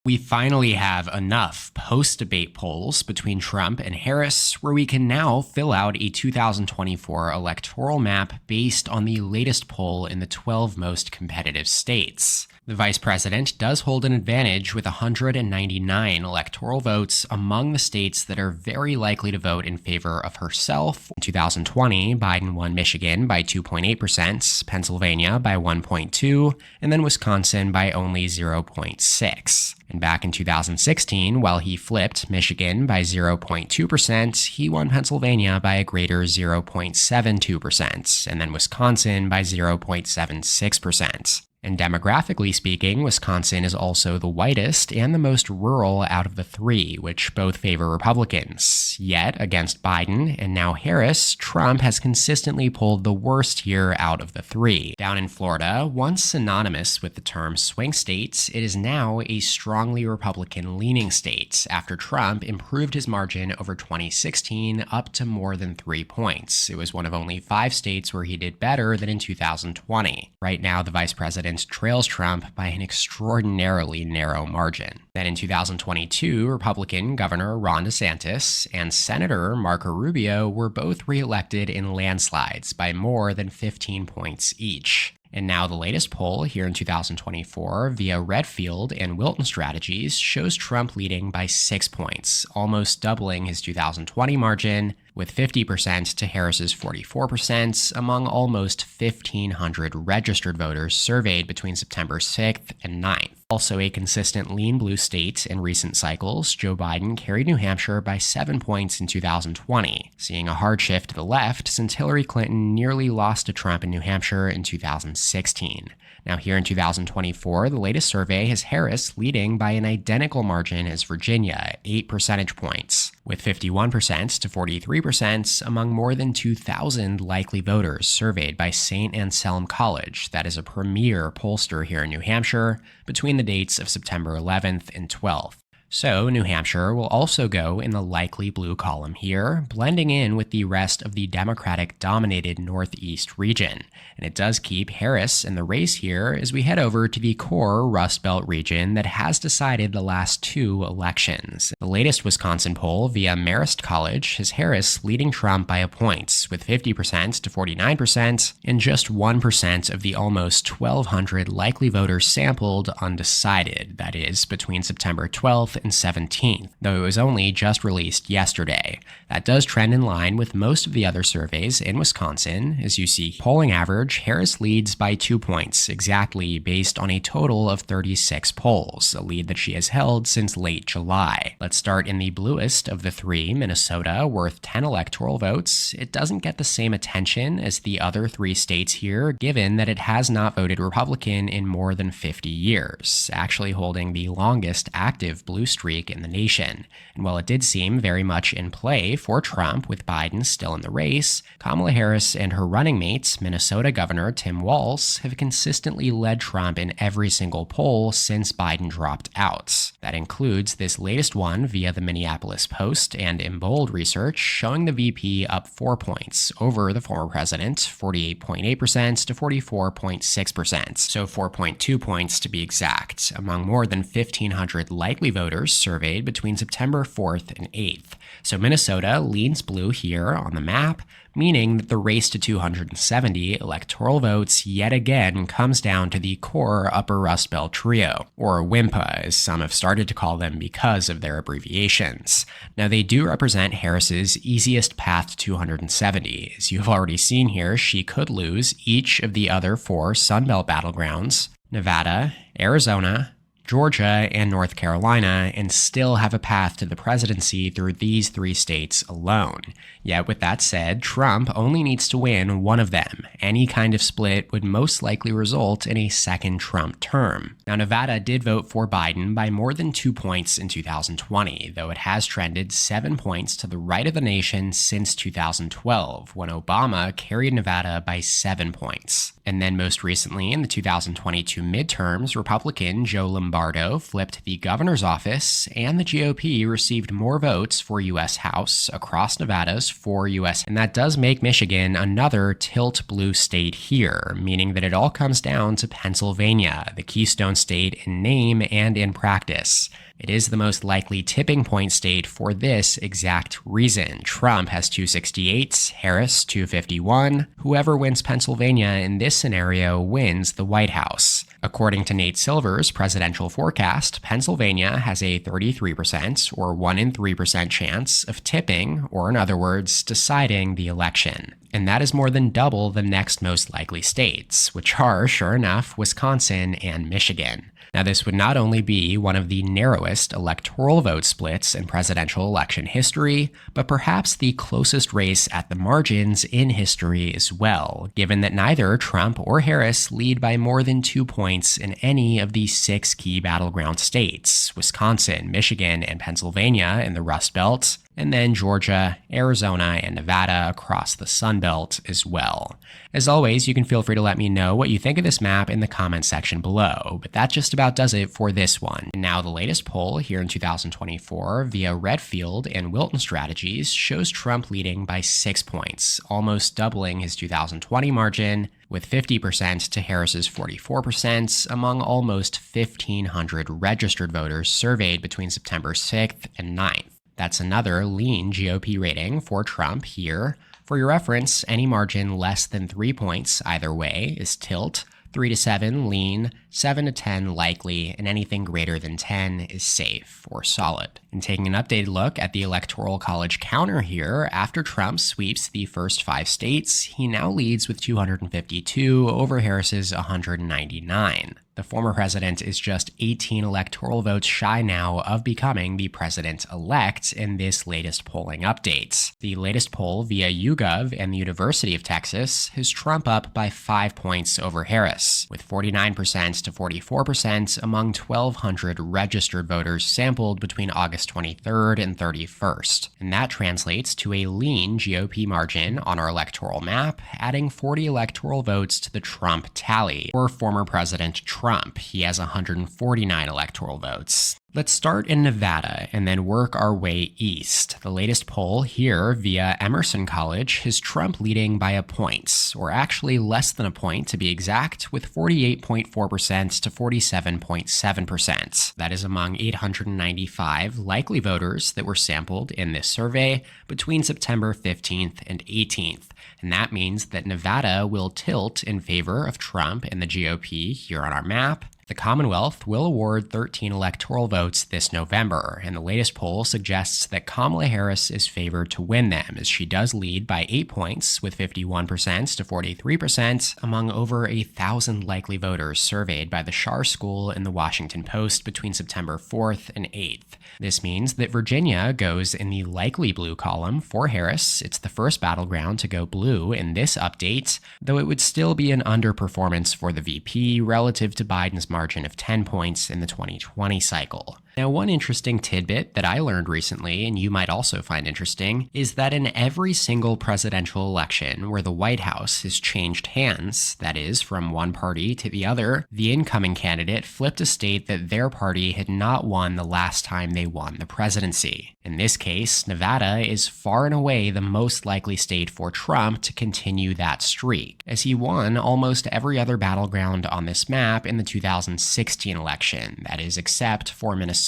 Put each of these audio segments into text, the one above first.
We finally have enough post-debate polls between Trump and Harris where we can now fill out a 2024 electoral map based on the latest poll in the 12 most competitive states. The vice president does hold an advantage with 199 electoral votes among the states that are very likely to vote in favor of herself. In 2020, Biden won Michigan by 2.8%, Pennsylvania by 1.2%, and then Wisconsin by only 0.6%. And back in 2016, while he flipped Michigan by 0.2%, he won Pennsylvania by a greater 0.72%, and then Wisconsin by 0.76%. And demographically speaking, Wisconsin is also the whitest and the most rural out of the three, which both favor Republicans. Yet, against Biden and now Harris, Trump has consistently pulled the worst here out of the three. Down in Florida, once synonymous with the term swing states, it is now a strongly Republican-leaning state, after Trump improved his margin over 2016 up to more than 3 points. It was one of only 5 states where he did better than in 2020. Right now, the vice president trails Trump by an extraordinarily narrow margin. Then in 2022, Republican Governor Ron DeSantis and Senator Marco Rubio were both reelected in landslides by more than 15 points each. And now the latest poll here in 2024 via Redfield and Wilton Strategies shows Trump leading by 6 points, almost doubling his 2020 margin, with 50% to Harris's 44% among almost 1,500 registered voters surveyed between September 6th and 9th. Also a consistent lean blue state in recent cycles, Joe Biden carried New Hampshire by 7 points in 2020, seeing a hard shift to the left since Hillary Clinton nearly lost to Trump in New Hampshire in 2016. Now here in 2024, the latest survey has Harris leading by an identical margin as Virginia, 8 percentage points, with 51% to 43% among more than 2,000 likely voters surveyed by St. Anselm College, that is a premier pollster here in New Hampshire, between the dates of September 11th and 12th. So New Hampshire will also go in the likely blue column here, blending in with the rest of the Democratic-dominated Northeast region. And it does keep Harris in the race here as we head over to the core Rust Belt region that has decided the last 2 elections. The latest Wisconsin poll via Marist College has Harris leading Trump by a point, with 50% to 49% and just 1% of the almost 1,200 likely voters sampled undecided, that is, between September 12th and 17th, though it was only just released yesterday. That does trend in line with most of the other surveys in Wisconsin. As you see, polling average, Harris leads by 2 points, exactly based on a total of 36 polls, a lead that she has held since late July. Let's start in the bluest of the 3, Minnesota, worth 10 electoral votes. It doesn't get the same attention as the other 3 states here, given that it has not voted Republican in more than 50 years, actually holding the longest active blue streak in the nation. And while it did seem very much in play for Trump with Biden still in the race, Kamala Harris and her running mates, Minnesota Governor Tim Walz, have consistently led Trump in every single poll since Biden dropped out. That includes this latest one via the Minneapolis Post and Embold research, showing the VP up 4 points over the former president, 48.8% to 44.6%, so 4.2 points to be exact, among more than 1,500 likely voters surveyed between September 4th and 8th. So Minnesota leans blue here on the map, meaning that the race to 270 electoral votes yet again comes down to the core Upper Rust Belt trio, or WIMPA as some have started to call them because of their abbreviations. Now they do represent Harris's easiest path to 270. As you've already seen here, she could lose each of the other 4 Sunbelt battlegrounds, Nevada, Arizona, Georgia, and North Carolina, and still have a path to the presidency through these 3 states alone. Yet with that said, Trump only needs to win one of them. Any kind of split would most likely result in a second Trump term. Now Nevada did vote for Biden by more than 2 points in 2020, though it has trended 7 points to the right of the nation since 2012, when Obama carried Nevada by 7 points. And then most recently in the 2022 midterms, Republican Joe Lombardo Lombardo flipped the governor's office, and the GOP received more votes for U.S. House across Nevada's 4 U.S. And that does make Michigan another tilt blue state here, meaning that it all comes down to Pennsylvania, the keystone state in name and in practice. It is the most likely tipping point state for this exact reason. Trump has 268, Harris 251. Whoever wins Pennsylvania in this scenario wins the White House. According to Nate Silver's presidential forecast, Pennsylvania has a 33% or 1 in 3% chance of tipping, or in other words, deciding the election. And that is more than double the next most likely states, which are, sure enough, Wisconsin and Michigan. Now, this would not only be one of the narrowest electoral vote splits in presidential election history, but perhaps the closest race at the margins in history as well, given that neither Trump or Harris lead by more than 2 points in any of the 6 key battleground states: Wisconsin, Michigan, and Pennsylvania in the Rust Belt, and then Georgia, Arizona, and Nevada across the Sun Belt as well. As always, you can feel free to let me know what you think of this map in the comments section below, but that just about does it for this one. And now the latest poll here in 2024 via Redfield and Wilton Strategies shows Trump leading by 6 points, almost doubling his 2020 margin, with 50% to Harris's 44% among almost 1,500 registered voters surveyed between September 6th and 9th. That's another lean GOP rating for Trump here. For your reference, any margin less than 3 points either way is tilt, 3 to 7 lean, 7 to 10 likely, and anything greater than 10 is safe or solid. And taking an updated look at the Electoral College counter here, after Trump sweeps the first 5 states, he now leads with 252 over Harris's 199. The former president is just 18 electoral votes shy now of becoming the president-elect in this latest polling update. The latest poll via YouGov and the University of Texas has Trump up by 5 points over Harris, with 49% to 44% among 1,200 registered voters sampled between August 23rd and 31st. And that translates to a lean GOP margin on our electoral map, adding 40 electoral votes to the Trump tally, for former President Trump. He has 149 electoral votes. Let's start in Nevada and then work our way east. The latest poll here via Emerson College has Trump leading by a point, or actually less than a point to be exact, with 48.4% to 47.7%. That is among 895 likely voters that were sampled in this survey between September 15th and 18th. And that means that Nevada will tilt in favor of Trump and the GOP here on our map. The Commonwealth will award 13 electoral votes this November, and the latest poll suggests that Kamala Harris is favored to win them, as she does lead by 8 points, with 51% to 43% among over 1,000 likely voters surveyed by the Schar School and the Washington Post between September 4th and 8th. This means that Virginia goes in the likely blue column for Harris. It's the first battleground to go blue in this update, though it would still be an underperformance for the VP relative to Biden's margin of 10 points in the 2020 cycle. Now, one interesting tidbit that I learned recently, and you might also find interesting, is that in every single presidential election where the White House has changed hands, that is, from one party to the other, the incoming candidate flipped a state that their party had not won the last time they won the presidency. In this case, Nevada is far and away the most likely state for Trump to continue that streak, as he won almost every other battleground on this map in the 2016 election, that is, except for Minnesota,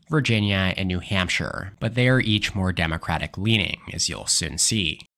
Virginia, and New Hampshire, but they are each more Democratic leaning, as you'll soon see.